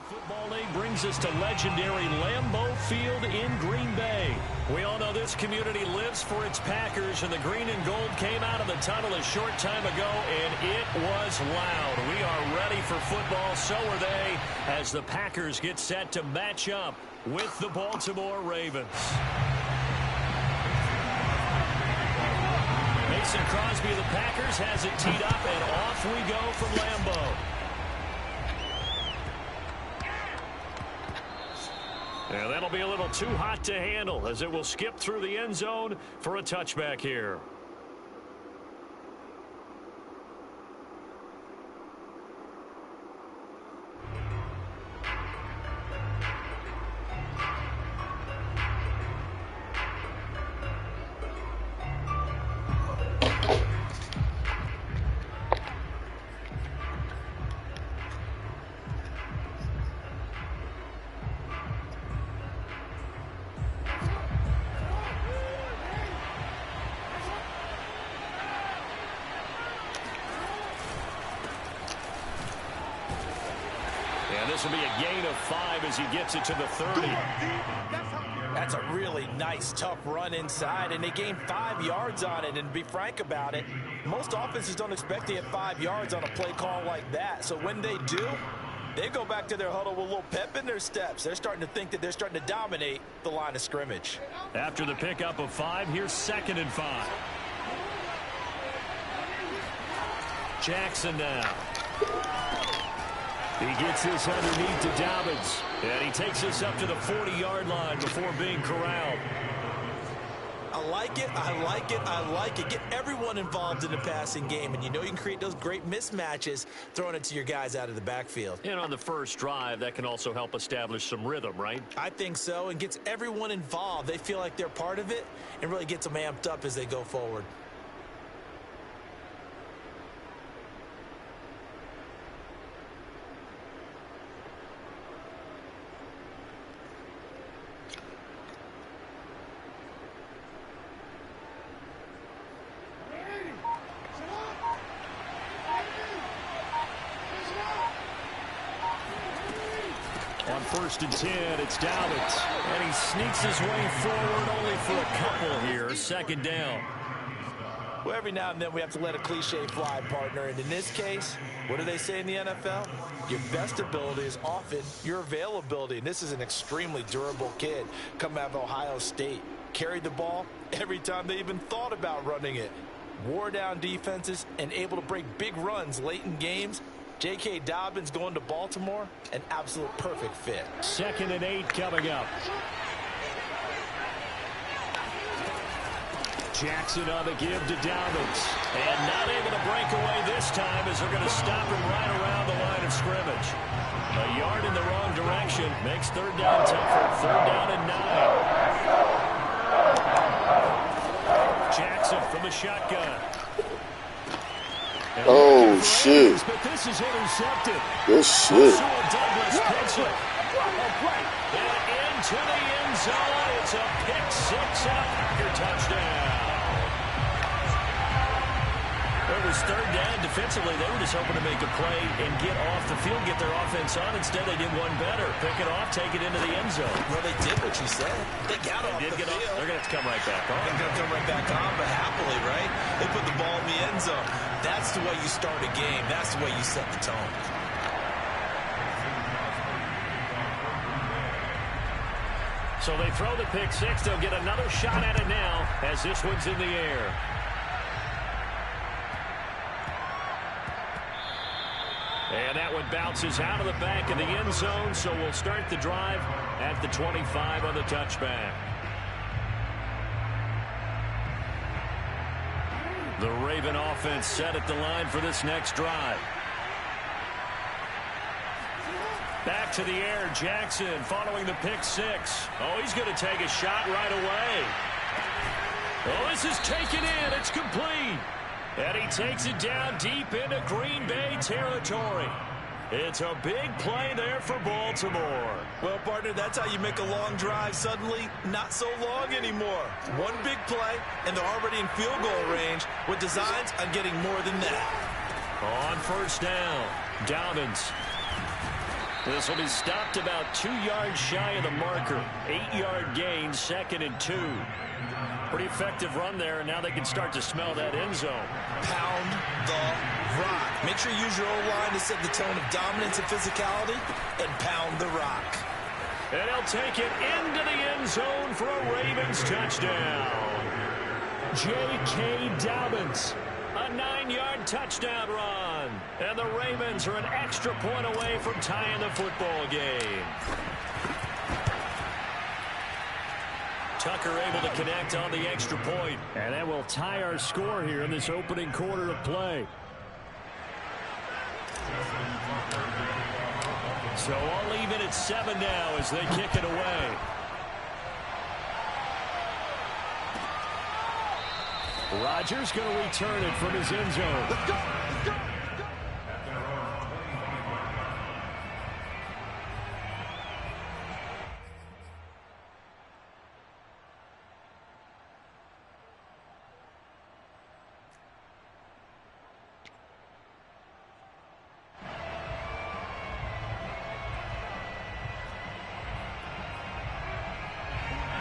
Football League brings us to legendary Lambeau Field in Green Bay. We all know this community lives for its Packers, and the green and gold came out of the tunnel a short time ago, and it was loud. We are ready for football, so are they, as the Packers get set to match up with the Baltimore Ravens. Mason Crosby of the Packers has it teed up, and off we go from Lambeau. And that'll be a little too hot to handle as it will skip through the end zone for a touchback here. This will be a gain of 5 as he gets it to the 30. That's a really nice, tough run inside, and they gained 5 yards on it. And to be frank about it, most offenses don't expect to get 5 yards on a play call like that. So when they do, they go back to their huddle with a little pep in their steps. They're starting to think that they're starting to dominate the line of scrimmage. After the pickup of 5, here's 2nd and 5. Jackson now. He gets this underneath to Dobbins. And he takes this up to the 40-yard line before being corralled. I like it, I like it, I like it. Get everyone involved in the passing game. And you know you can create those great mismatches throwing it to your guys out of the backfield. And on the first drive, that can also help establish some rhythm, right? I think so, and gets everyone involved. They feel like they're part of it and really gets them amped up as they go forward. On 1st and 10, it's Dobbins. And he sneaks his way forward only for a couple here. 2nd down. Well, every now and then we have to let a cliche fly, partner. And in this case, what do they say in the NFL? Your best ability is often your availability. And this is an extremely durable kid coming out of Ohio State. Carried the ball every time they even thought about running it. Wore down defenses and able to break big runs late in games. J.K. Dobbins going to Baltimore, an absolute perfect fit. 2nd and 8 coming up. Jackson on the give to Dobbins. And not able to break away this time as they're going to stop him right around the line of scrimmage. A yard in the wrong direction makes 3rd down tougher. 3rd down and 9. Jackson from the shotgun. Oh, shit. But this is intercepted. Good shit. Douglas picks it. And into the end zone. It's a pick 6 and a Packer touchdown. It was 3rd down. Defensively, they were just hoping to make a play and get off the field, get their offense on. Instead, they did one better. Pick it off, take it into the end zone. Well, they did what you said. They got off the field. They're going to have to come right back on. They're going to come right back on, but happily, right? They put the ball in the end zone. That's the way you start a game. That's the way you set the tone. So they throw the pick 6. They'll get another shot at it now as this one's in the air. And that one bounces out of the back of the end zone, so we'll start the drive at the 25 on the touchback. The Raven offense set at the line for this next drive. Back to the air, Jackson following the pick 6. Oh, he's going to take a shot right away. Oh, this is taken in. It's complete. And he takes it down deep into Green Bay territory. It's a big play there for Baltimore. Well, partner, that's how you make a long drive suddenly not so long anymore. One big play, and they're already in field goal range with designs on getting more than that. On 1st down. Dobbins. This will be stopped about 2 yards shy of the marker. 8-yard gain, 2nd and 2. Pretty effective run there, and now they can start to smell that end zone. Pound the rock. Make sure you use your O-line to set the tone of dominance and physicality, and pound the rock. And he'll take it into the end zone for a Ravens touchdown. J.K. Dobbins, a 9-yard touchdown run. And the Ravens are an extra point away from tying the football game. Tucker able to connect on the extra point. And that will tie our score here in this opening quarter of play. So I'll leave it at 7 now as they kick it away. Rodgers going to return it from his end zone. Let's go! Let's go!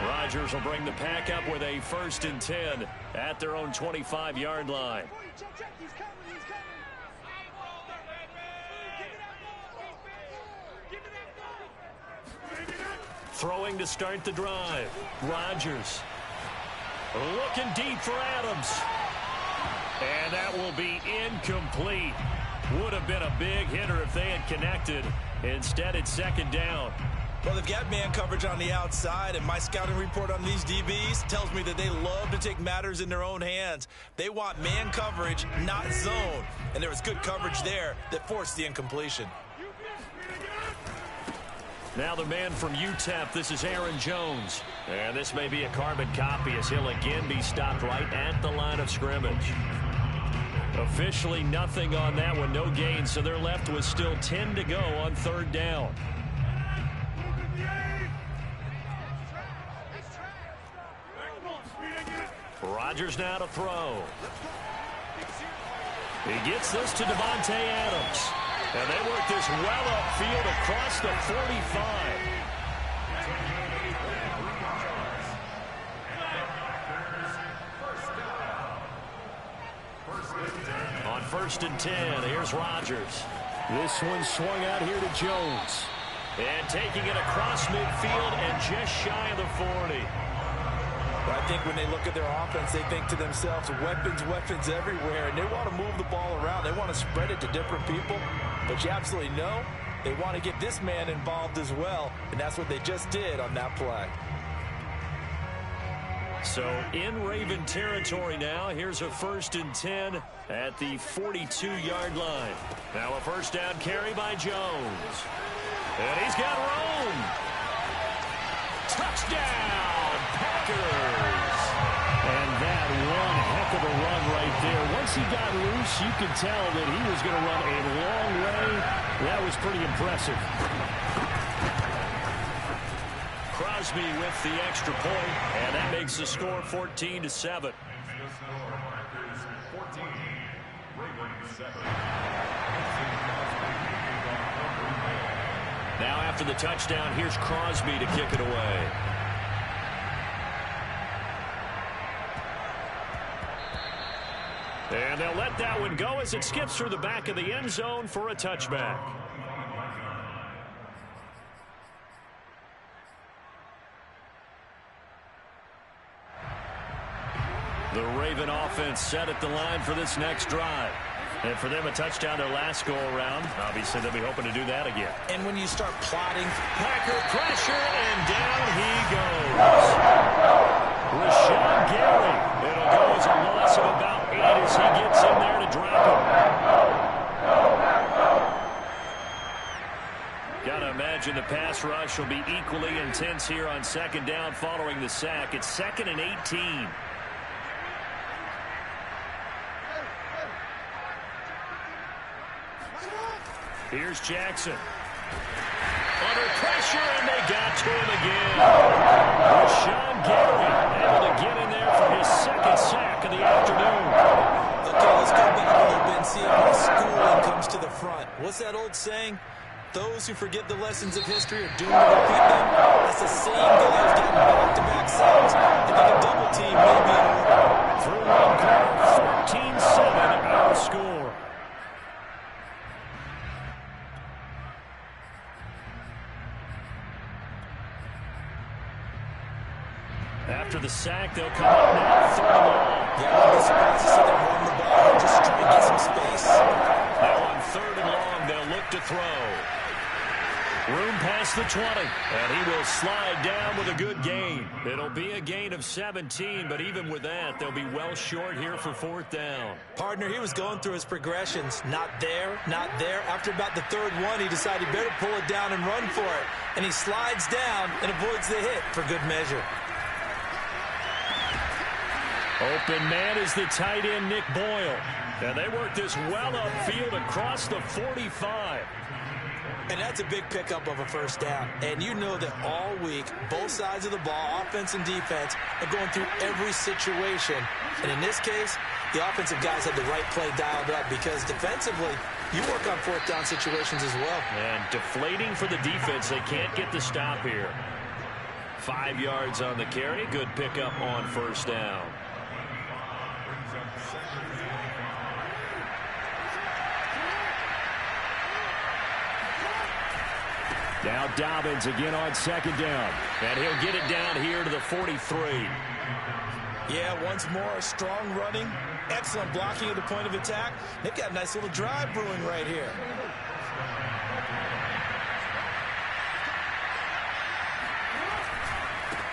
Rodgers will bring the pack up with a 1st and 10 at their own 25-yard line. Throwing to start the drive. Rodgers looking deep for Adams. And that will be incomplete. Would have been a big hitter if they had connected. Instead, it's 2nd down. Well, they've got man coverage on the outside, and my scouting report on these DBs tells me that they love to take matters in their own hands. They want man coverage, not zone. And there was good coverage there that forced the incompletion. Now the man from UTEP, this is Aaron Jones. And this may be a carbon copy as he'll again be stopped right at the line of scrimmage. Officially nothing on that one, no gain, so they're left with still 10 to go on 3rd down. Rodgers now to throw. He gets this to Devontae Adams. And they work this well upfield across the 45. On 1st and 10, here's Rodgers. This one swung out here to Jones. And taking it across midfield and just shy of the 40. But I think when they look at their offense, they think to themselves, weapons, weapons everywhere. And they want to move the ball around. They want to spread it to different people. But you absolutely know they want to get this man involved as well. And that's what they just did on that play. So in Raven territory now, here's a 1st and 10 at the 42-yard line. Now a 1st down carry by Jones. And he's got room. Touchdown, Packers. And that one heck of a run right there. Once he got loose, you could tell that he was going to run a long way. That was pretty impressive. Crosby with the extra point, and that makes the score 14-7. Now after the touchdown, here's Crosby to kick it away. And they'll let that one go as it skips through the back of the end zone for a touchback. The Raven offense set at the line for this next drive. And for them, a touchdown their last go-around. Obviously, they'll be hoping to do that again. And when you start plotting, Packer pressure, and down he goes. Rashawn Gary. It'll go as a loss of about 8 as he gets in there to drop him. Gotta imagine the pass rush will be equally intense here on 2nd down following the sack. It's 2nd and 18. Here's Jackson. Under pressure, and they got to him again. Rashawn Gary able to get in there for his 2nd sack of the afternoon. Okay, let's go back a little bit and see if my schooling comes to the front. What's that old saying? Those who forget the lessons of history are doomed to repeat them. That's the same guy who's getting back-to-back sacks. I think a double team may be in order. Through one quarter, 14-7 our score. After the sack, they'll come up now, third and long. Yeah, I'll be surprised to see them run the ball. Just try to get some space. Now on third and long, they'll look to throw. Room past the 20, and he will slide down with a good gain. It'll be a gain of 17, but even with that, they'll be well short here for fourth down. Partner, he was going through his progressions. Not there, not there. After about the third one, he decided he better pull it down and run for it. And he slides down and avoids the hit for good measure. Open man is the tight end, Nick Boyle. And they work this well upfield across the 45. And that's a big pickup of a first down. And you know that all week, both sides of the ball, offense and defense, are going through every situation. And in this case, the offensive guys had the right play dialed up because defensively, you work on fourth down situations as well. And deflating for the defense. They can't get the stop here. 5 yards on the carry. Good pickup on first down. Now Dobbins again on second down. And he'll get it down here to the 43. Yeah, once more, strong running, excellent blocking at the point of attack. They've got a nice little drive brewing right here.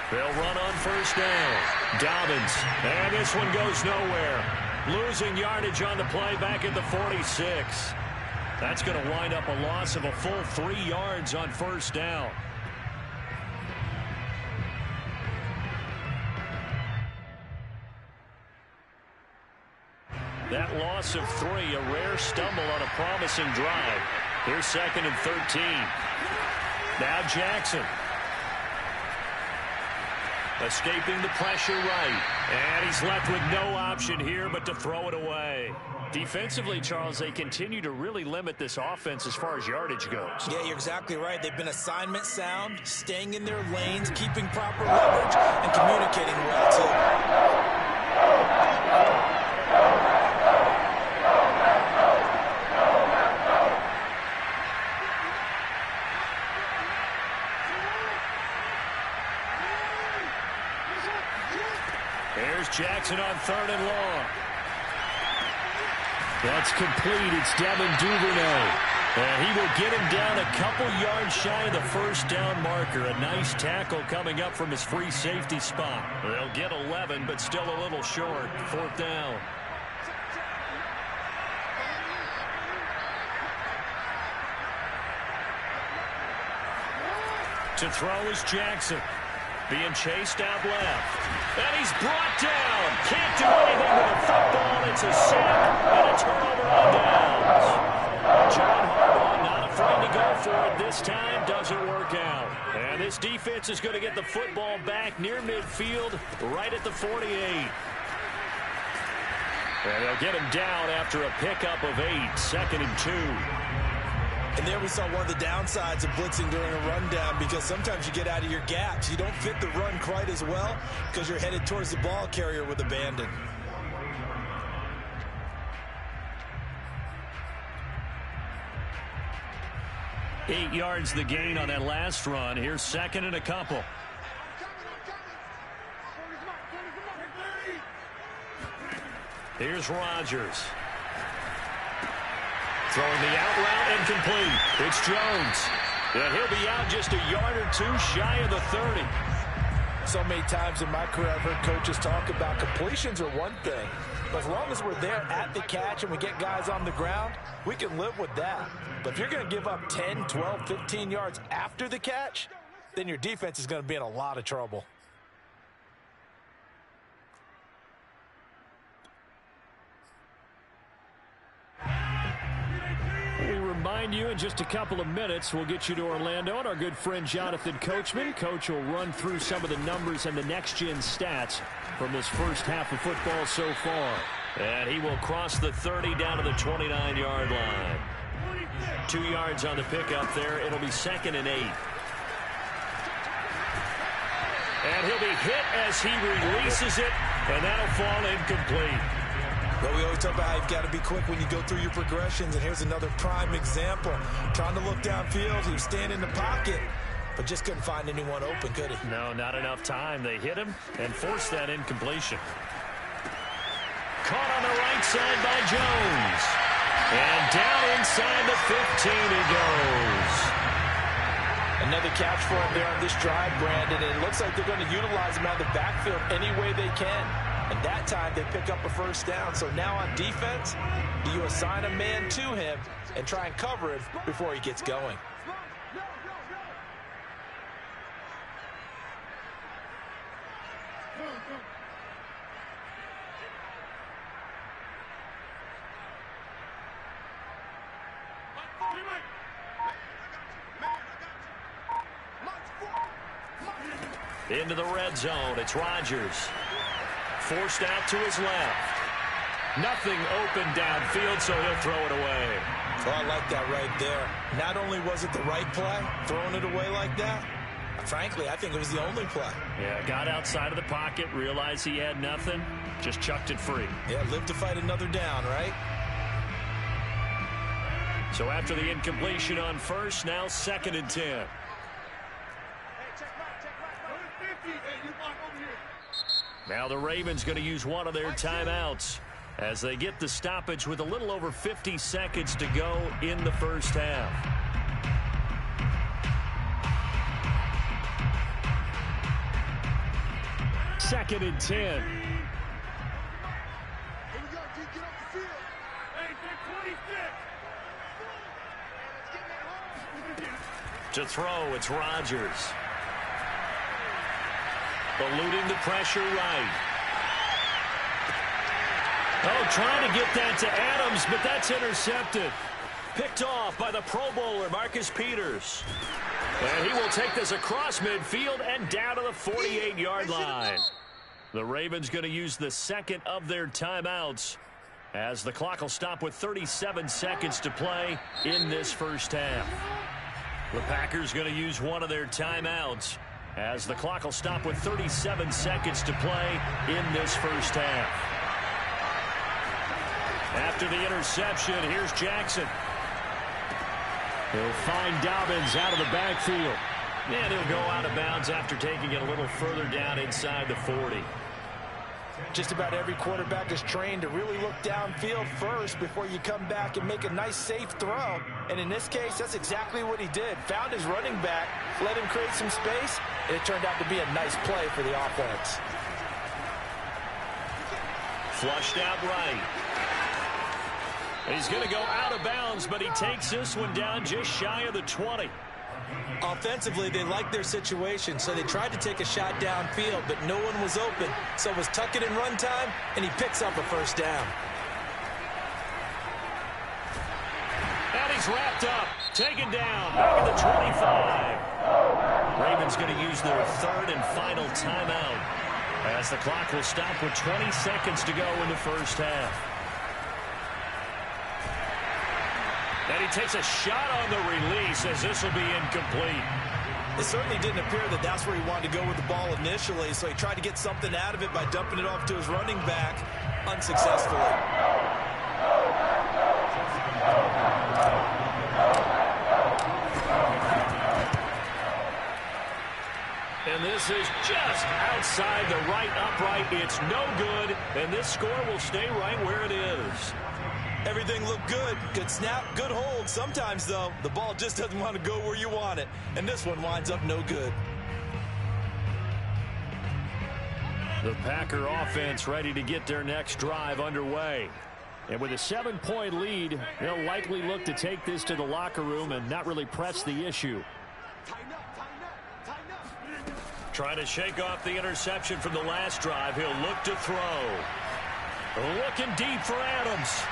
They'll run on first down. Dobbins. And this one goes nowhere. Losing yardage on the play back at the 46. That's going to wind up a loss of a full 3 yards on first down. That loss of 3, a rare stumble on a promising drive. Here's second and 13. Now Jackson. Escaping the pressure right. And he's left with no option here but to throw it away. Defensively, Charles, they continue to really limit this offense as far as yardage goes. Yeah, you're exactly right. They've been assignment sound, staying in their lanes, keeping proper leverage, and communicating well, too. Here's Jackson on third and long. That's complete. It's Devin Duvernay. And he will get him down a couple yards shy of the first down marker. A nice tackle coming up from his free safety spot. They'll get 11, but still a little short. Fourth down. To throw is Jackson. Being chased out left. And he's brought down. Can't do anything with the football. It's a sack and a turnover on downs. John Harbaugh not afraid to go for it this time. Doesn't work out. And this defense is going to get the football back near midfield, right at the 48. And they'll get him down after a pickup of 8. Second and 2. And there we saw one of the downsides of blitzing during a rundown because sometimes you get out of your gaps. You don't fit the run quite as well because you're headed towards the ball carrier with abandon. Eight yards the gain on that last run. Here's second and a couple. Here's Rodgers. Throwing the out route incomplete. It's Jones. And he'll be out just a yard or 2 shy of the 30. So many times in my career I've heard coaches talk about completions are one thing. But as long as we're there at the catch and we get guys on the ground, we can live with that. But if you're going to give up 10, 12, 15 yards after the catch, then your defense is going to be in a lot of trouble. Remind you in just a couple of minutes we'll get you to Orlando and our good friend Jonathan Coachman. Coach will run through some of the numbers and the next-gen stats from this first half of football so far. And he will cross the 30 down to the 29-yard line. 2 yards on the pickup there. It'll be 2nd and 8. And he'll be hit as he releases it, and that'll fall incomplete. Well, we always talk about how you've got to be quick when you go through your progressions, and here's another prime example. Trying to look downfield, he was standing in the pocket, but just couldn't find anyone open, could he? No, not enough time. They hit him and forced that incompletion. Caught on the right side by Jones. And down inside the 15 he goes. Another catch for him there on this drive, Brandon, and it looks like they're going to utilize him out of the backfield any way they can. And that time they pick up a first down. So now on defense, do you assign a man to him and try and cover him before he gets going? Into the red zone. It's Rodgers. Forced out to his left. Nothing open downfield, so he'll throw it away. Oh, I like that right there. Not only was it the right play, throwing it away like that, frankly, I think it was the only play. Yeah, got outside of the pocket, realized he had nothing, just chucked it free. Yeah, live to fight another down, right? So after the incompletion on first, now 2nd and 10. Now the Ravens going to use one of their timeouts as they get the stoppage with a little over 50 seconds to go in the first half. Second and 10. To throw, it's Rodgers. Eluding the pressure right. Oh, trying to get that to Adams, but that's intercepted. Picked off by the Pro Bowler, Marcus Peters. And he will take this across midfield and down to the 48-yard line. The Ravens going to use the second of their timeouts as the clock will stop with 37 seconds to play in this first half. The Packers going to use one of their timeouts as the clock will stop with 37 seconds to play in this first half. After the interception, here's Jackson. He'll find Dobbins out of the backfield. And he'll go out of bounds after taking it a little further down inside the 40. Just about every quarterback is trained to really look downfield first before you come back and make a nice, safe throw. And in this case, that's exactly what he did. Found his running back, let him create some space, and it turned out to be a nice play for the offense. Flushed out right. He's going to go out of bounds, but he takes this one down just shy of the 20. Offensively, they liked their situation, so they tried to take a shot downfield, but no one was open. So it was tuck it in run time, and he picks up a first down. And he's wrapped up, taken down, back at the 25. Ravens going to use their third and final timeout as the clock will stop with 20 seconds to go in the first half. And he takes a shot on the release as this will be incomplete. It certainly didn't appear that that's where he wanted to go with the ball initially, so he tried to get something out of it by dumping it off to his running back unsuccessfully. And this is just outside the right upright. It's no good, and this score will stay right where it is. Everything looked good. Good snap, good hold. Sometimes, though, the ball just doesn't want to go where you want it. And this one winds up no good. The Packer offense ready to get their next drive underway. And with a 7-point lead, they'll likely look to take this to the locker room and not really press the issue. Trying to shake off the interception from the last drive. He'll look to throw. Looking deep for Adams.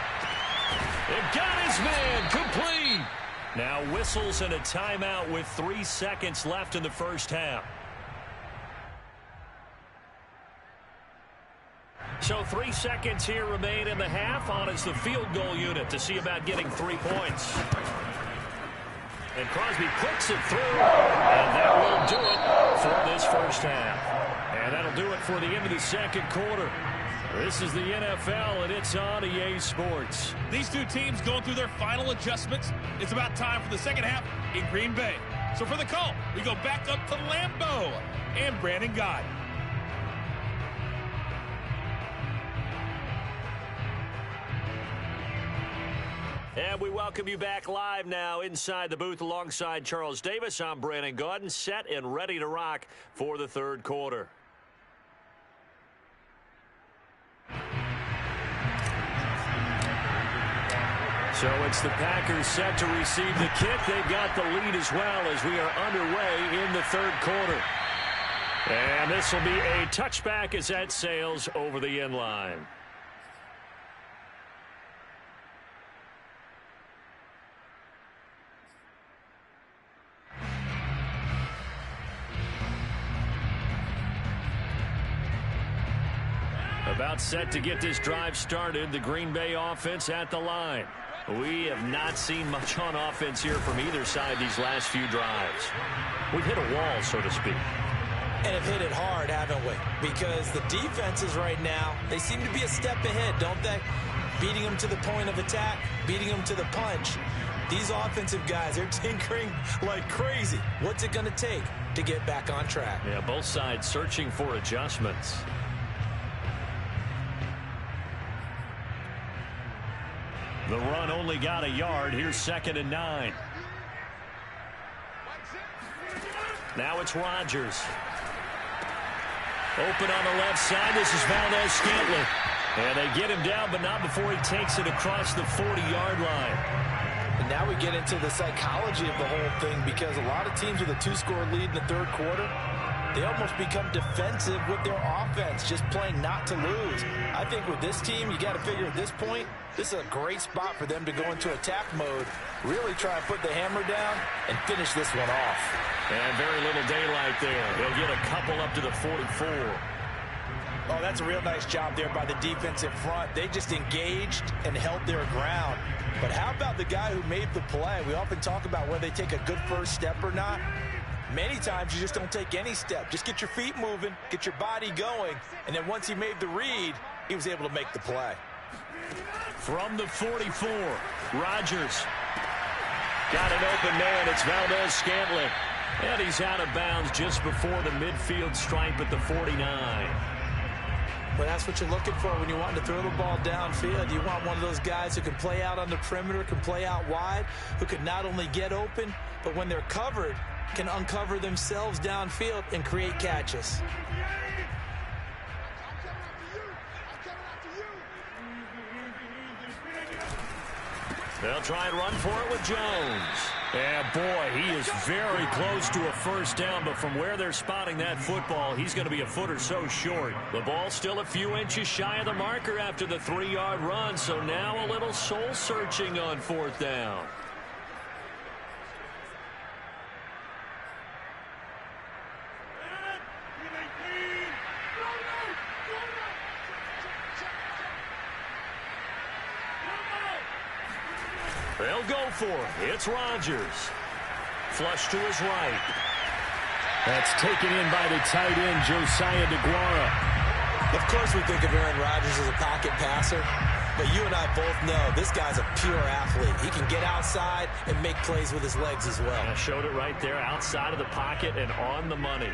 It got his man complete. Now whistles and a timeout with 3 seconds left in the first half. So 3 seconds here remain in the half. On is the field goal unit to see about getting 3 points. And Crosby puts it through, and that will do it for this first half. And that'll do it for the end of the second quarter. This is the NFL, and it's on EA Sports. These two teams going through their final adjustments. It's about time for the second half in Green Bay. So for the call, we go back up to Lambeau and Brandon Gott. And we welcome you back live now inside the booth alongside Charles Davis. I'm Brandon Gaudin, set and ready to rock for the third quarter. So it's the Packers set to receive the kick. They've got the lead as well as we are underway in the third quarter. And this will be a touchback as that sails over the end line. About set to get this drive started, the Green Bay offense at the line. We have not seen much on offense here from either side these last few drives. We've hit a wall, so to speak. And have hit it hard, haven't we? Because the defenses right now, they seem to be a step ahead, don't they? Beating them to the point of attack, beating them to the punch. These offensive guys, they're tinkering like crazy. What's it going to take to get back on track? Yeah, both sides searching for adjustments. The run only got a yard. Here's 2nd and 9. Now it's Rodgers. Open on the left side. This is Valdez-Scantling. And they get him down, but not before he takes it across the 40-yard line. And now we get into the psychology of the whole thing, because a lot of teams with a 2-score lead in the third quarter, they almost become defensive with their offense, just playing not to lose. I think with this team, you got to figure at this point, this is a great spot for them to go into attack mode, really try and put the hammer down and finish this one off. And very little daylight there. They'll get a couple up to the 44. Oh, that's a real nice job there by the defensive front. They just engaged and held their ground. But how about the guy who made the play? We often talk about whether they take a good first step or not. Many times you just don't take any step. Just get your feet moving, get your body going, and then once he made the read, he was able to make the play. From the 44, Rodgers. Got an open man. It's Valdez-Scantling. And he's out of bounds just before the midfield stripe at the 49. Well, that's what you're looking for when you want to throw the ball downfield. You want one of those guys who can play out on the perimeter, can play out wide, who can not only get open, but when they're covered, can uncover themselves downfield and create catches. They'll try and run for it with Jones. And boy, he is very close to a first down, but from where they're spotting that football, he's going to be a foot or so short. The ball still a few inches shy of the marker after the 3-yard run, so now a little soul-searching on 4th down. They'll go for it. It's Rodgers. Flush to his right. That's taken in by the tight end, Josiah DeGuara. Of course we think of Aaron Rodgers as a pocket passer, but you and I both know this guy's a pure athlete. He can get outside and make plays with his legs as well. I showed it right there, outside of the pocket and on the money.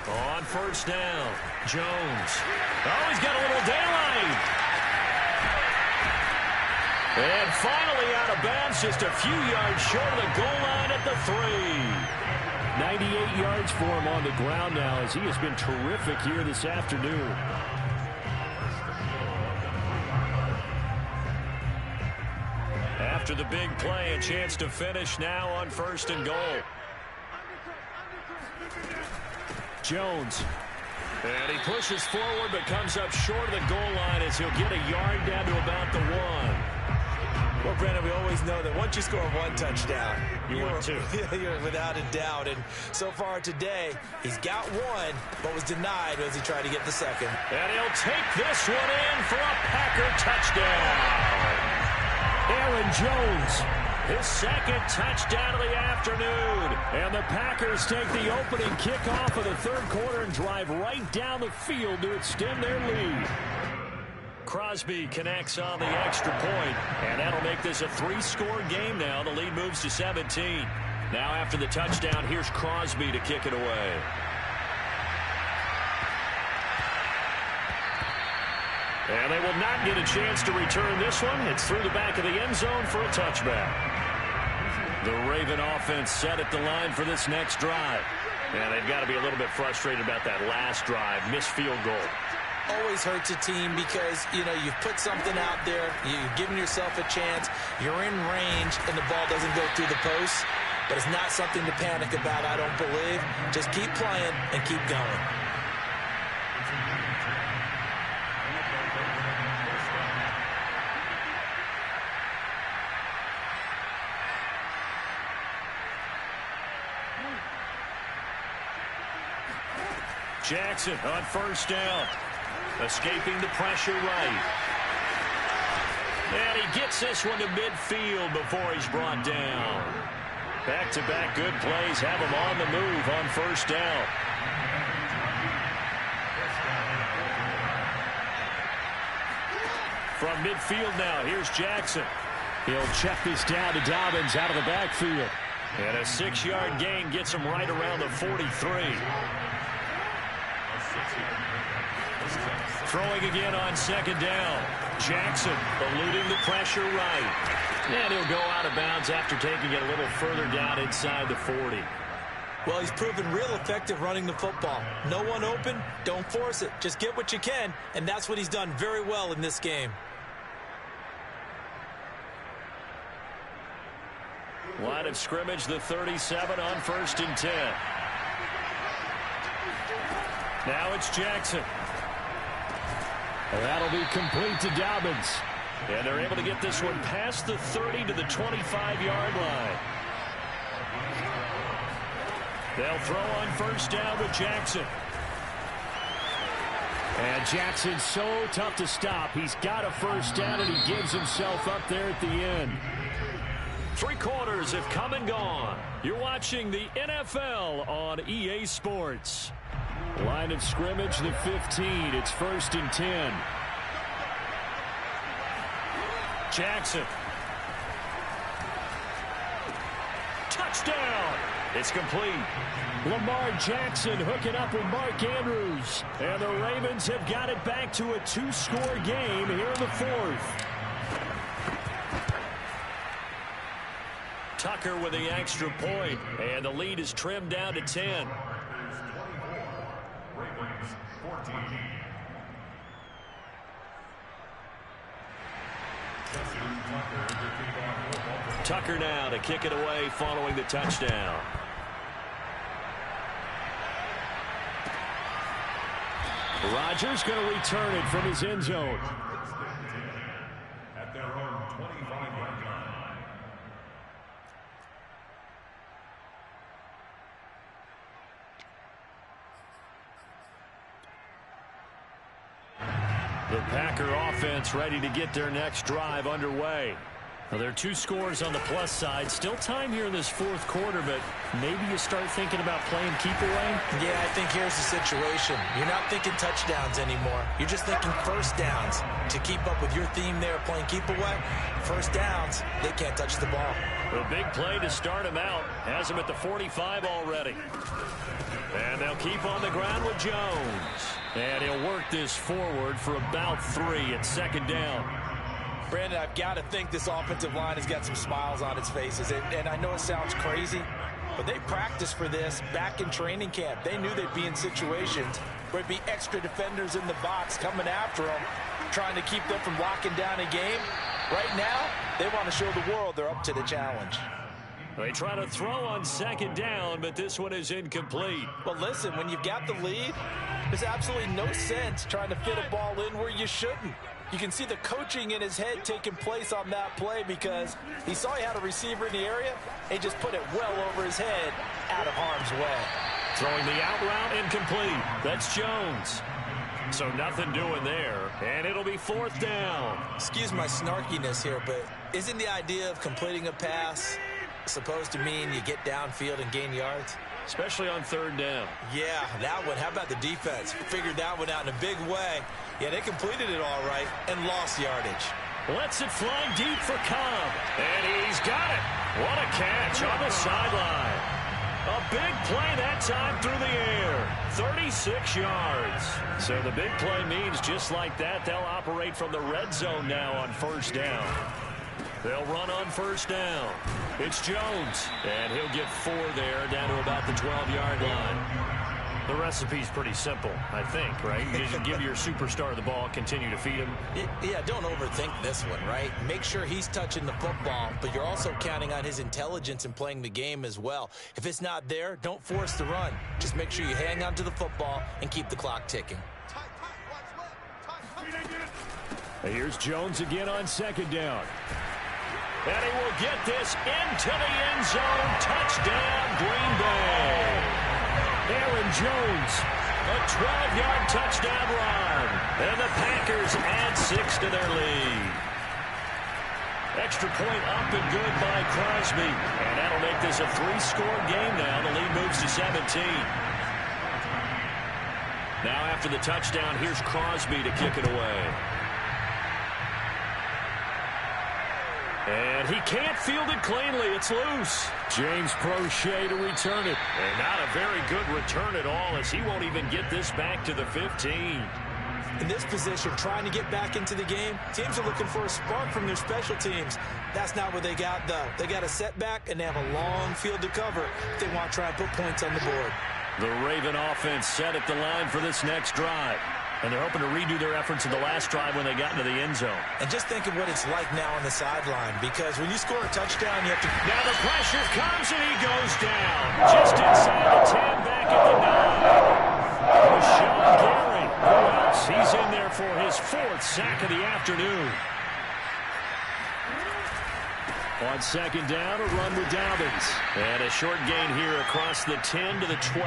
On first down, Jones. Oh, he's got a little daylight. And finally out of bounds, just a few yards short of the goal line at the 3. 98 yards for him on the ground now, as he has been terrific here this afternoon. After the big play, a chance to finish now on 1st and goal. Jones. And he pushes forward but comes up short of the goal line as he'll get a yard down to about the 1. Well, Brandon, we always know that once you score one touchdown, you're two. You're without a doubt. And so far today, he's got one, but was denied as he tried to get the second. And he'll take this one in for a Packer touchdown. Aaron Jones, his second touchdown of the afternoon. And the Packers take the opening kickoff of the third quarter and drive right down the field to extend their lead. Crosby connects on the extra point, and that'll make this a 3-score game now. The lead moves to 17. Now after the touchdown, here's Crosby to kick it away. And they will not get a chance to return this one. It's through the back of the end zone for a touchback. The Raven offense set at the line for this next drive. And they've got to be a little bit frustrated about that last drive, missed field goal. Always hurts a team because, you know, you've put something out there, you've given yourself a chance, you're in range, and the ball doesn't go through the post. But it's not something to panic about, I don't believe. Just keep playing and keep going. Jackson on first down. Escaping the pressure right. And he gets this one to midfield before he's brought down. Back-to-back good plays have him on the move on first down. From midfield now, here's Jackson. He'll check this down to Dobbins out of the backfield. And a 6-yard gain gets him right around the 43. Throwing again on second down. Jackson eluding the pressure right. And he'll go out of bounds after taking it a little further down inside the 40. Well, he's proven real effective running the football. No one open, don't force it. Just get what you can, and that's what he's done very well in this game. Line of scrimmage, the 37 on 1st and 10. Now it's Jackson. That'll be complete to Dobbins. And they're able to get this one past the 30 to the 25-yard line. They'll throw on first down with Jackson. And Jackson's so tough to stop. He's got a first down, and he gives himself up there at the end. 3 quarters have come and gone. You're watching the NFL on EA Sports. Line of scrimmage, the 15. It's 1st and 10. Jackson. Touchdown. It's complete. Lamar Jackson hooking up with Mark Andrews. And the Ravens have got it back to a 2-score game here in the 4th. Tucker with the extra point. And the lead is trimmed down to 10. Tucker now to kick it away following the touchdown. Rodgers going to return it from his end zone. At their own 25-yard line. The Packer offense ready to get their next drive underway. Well, there are 2 scores on the plus side. Still time here in this 4th quarter, but maybe you start thinking about playing keep away? Yeah, I think here's the situation. You're not thinking touchdowns anymore. You're just thinking first downs. To keep up with your theme there, playing keep away, first downs, they can't touch the ball. A big play to start him out. Has him at the 45 already. And they'll keep on the ground with Jones. And he'll work this forward for about 3 at 2nd down. Brandon, I've got to think this offensive line has got some smiles on its faces. And I know it sounds crazy, but they practiced for this back in training camp. They knew they'd be in situations where it'd be extra defenders in the box coming after them, trying to keep them from locking down a game. Right now, they want to show the world they're up to the challenge. They try to throw on 2nd down, but this one is incomplete. Well, listen, when you've got the lead, there's absolutely no sense trying to fit a ball in where you shouldn't. You can see the coaching in his head taking place on that play because he saw he had a receiver in the area and just put it well over his head out of harm's way. Throwing the out route incomplete. That's Jones. So nothing doing there, and it'll be 4th down. Excuse my snarkiness here, but isn't the idea of completing a pass supposed to mean you get downfield and gain yards? Especially on 3rd down. Yeah, that one. How about the defense? Figured that one out in a big way. Yeah, they completed it all right and lost yardage. Lets it fly deep for Cobb. And he's got it. What a catch on the sideline. A big play that time through the air. 36 yards. So the big play means just like that, they'll operate from the red zone now on 1st down. They'll run on 1st down. It's Jones, and he'll get 4 there down to about the 12-yard line. The recipe's pretty simple, I think, right? You just give your superstar the ball, continue to feed him. Yeah, don't overthink this one, right? Make sure he's touching the football, but you're also counting on his intelligence in playing the game as well. If it's not there, don't force the run. Just make sure you hang on to the football and keep the clock ticking. Here's Jones again on 2nd down. And he will get this into the end zone. Touchdown, Green Bay. Aaron Jones, a 12-yard touchdown run. And the Packers add 6 to their lead. Extra point up and good by Crosby. And that'll make this a 3-score game now. The lead moves to 17. Now after the touchdown, here's Crosby to kick it away. And he can't field it cleanly. It's loose. James Prochet to return it. And not a very good return at all, as he won't even get this back to the 15. In this position, trying to get back into the game, teams are looking for a spark from their special teams. That's not what they got, though. They got a setback, and they have a long field to cover if they want to try and put points on the board. The Raven offense set at the line for this next drive. And they're hoping to redo their efforts in the last drive when they got into the end zone. And just think of what it's like now on the sideline, because when you score a touchdown, you have to... Now the pressure comes, and he goes down. Just inside the 10, back at the 9. Rashawn Gary, who else? He's in there for his 4th sack of the afternoon. On 2nd down, a run with Dobbins. And a short gain here across the 10 to the 12.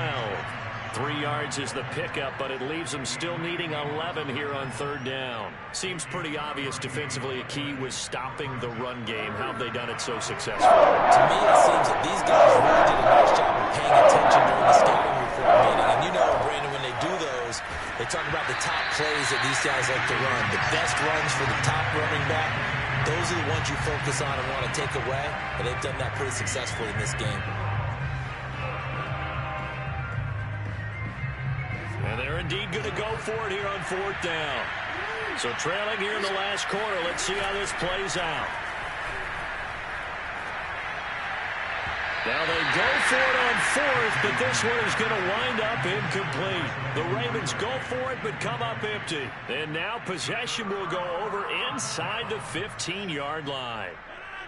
3 yards is the pickup, but it leaves them still needing 11 here on 3rd down. Seems pretty obvious defensively a key was stopping the run game. How have they done it so successfully? To me, it seems that these guys really did a nice job of paying attention during the scouting report meeting. And you know, Brandon, when they do those, they talk about the top plays that these guys like to run. The best runs for the top running back, those are the ones you focus on and want to take away. And they've done that pretty successfully in this game. And they're indeed going to go for it here on 4th down. So trailing here in the last quarter. Let's see how this plays out. Now they go for it on 4th, but this one is going to wind up incomplete. The Ravens go for it, but come up empty. And now possession will go over inside the 15-yard line.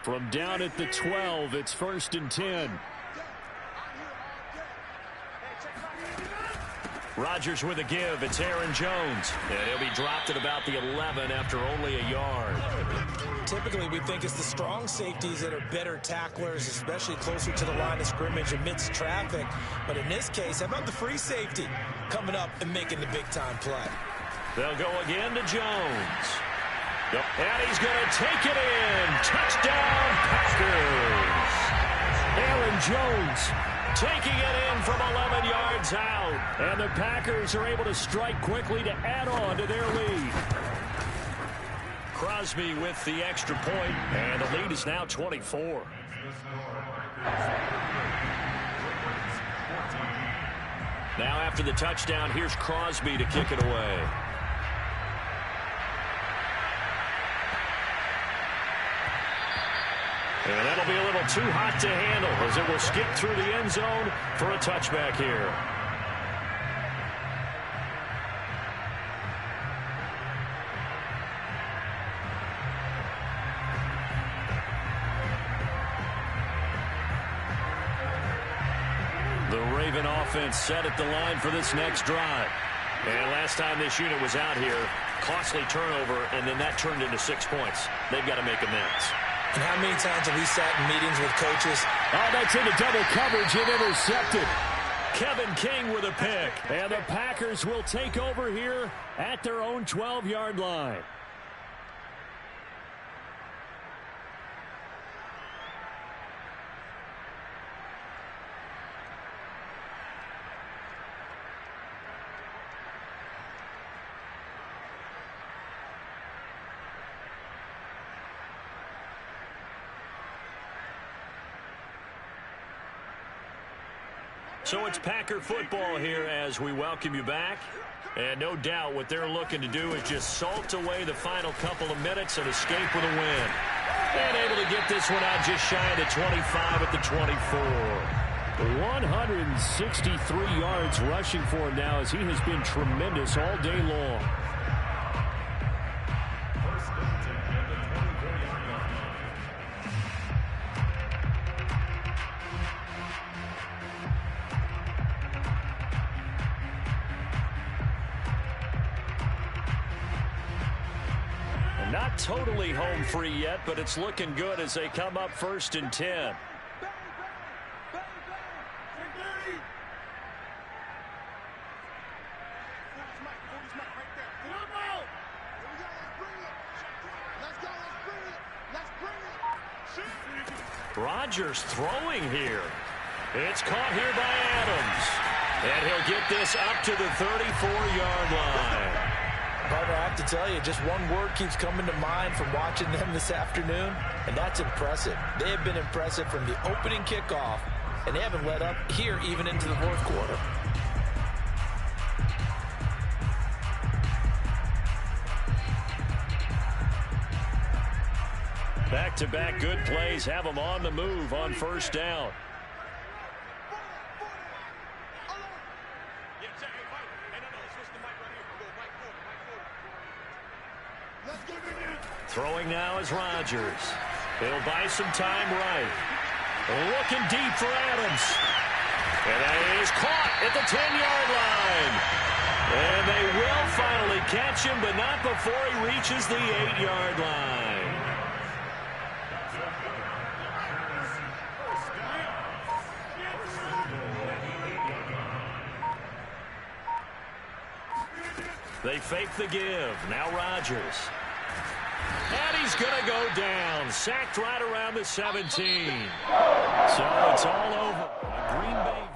From down at the 12, it's 1st and 10. Rodgers with a give. It's Aaron Jones. And he'll be dropped at about the 11 after only a yard. Typically, we think it's the strong safeties that are better tacklers, especially closer to the line of scrimmage amidst traffic. But in this case, how about the free safety coming up and making the big-time play? They'll go again to Jones. And he's going to take it in. Touchdown, Packers. Aaron Jones taking it in from 11 yards out. And the Packers are able to strike quickly to add on to their lead. Crosby with the extra point, and the lead is now 24. Now after the touchdown, here's Crosby to kick it away. And that'll be a little too hot to handle as it will skip through the end zone for a touchback here. The Raven offense set at the line for this next drive. And last time this unit was out here, costly turnover, and then that turned into 6 points. They've got to make amends. And how many times have we sat in meetings with coaches? Oh, that's into double coverage and intercepted. Kevin King with a pick. And the Packers will take over here at their own 12-yard line. So it's Packer football here as we welcome you back. And no doubt what they're looking to do is just salt away the final couple of minutes and escape with a win. And able to get this one out just shy of the 25 at the 24. 163 yards rushing for him now as he has been tremendous all day long. Not totally home free yet, but it's looking good as they come up 1st and 10. Rodgers throwing here. It's caught here by Adams. And he'll get this up to the 34-yard line. Partner, I have to tell you, just one word keeps coming to mind from watching them this afternoon, and that's impressive. They have been impressive from the opening kickoff, and they haven't let up here even into the fourth quarter. Back-to-back good plays have them on the move on 1st down. Throwing now is Rodgers. He'll buy some time right. Looking deep for Adams. And that is caught at the 10-yard line. And they will finally catch him, but not before he reaches the 8-yard line. They fake the give. Now Rodgers. And he's going to go down. Sacked right around the 17. So it's all over. Green Bay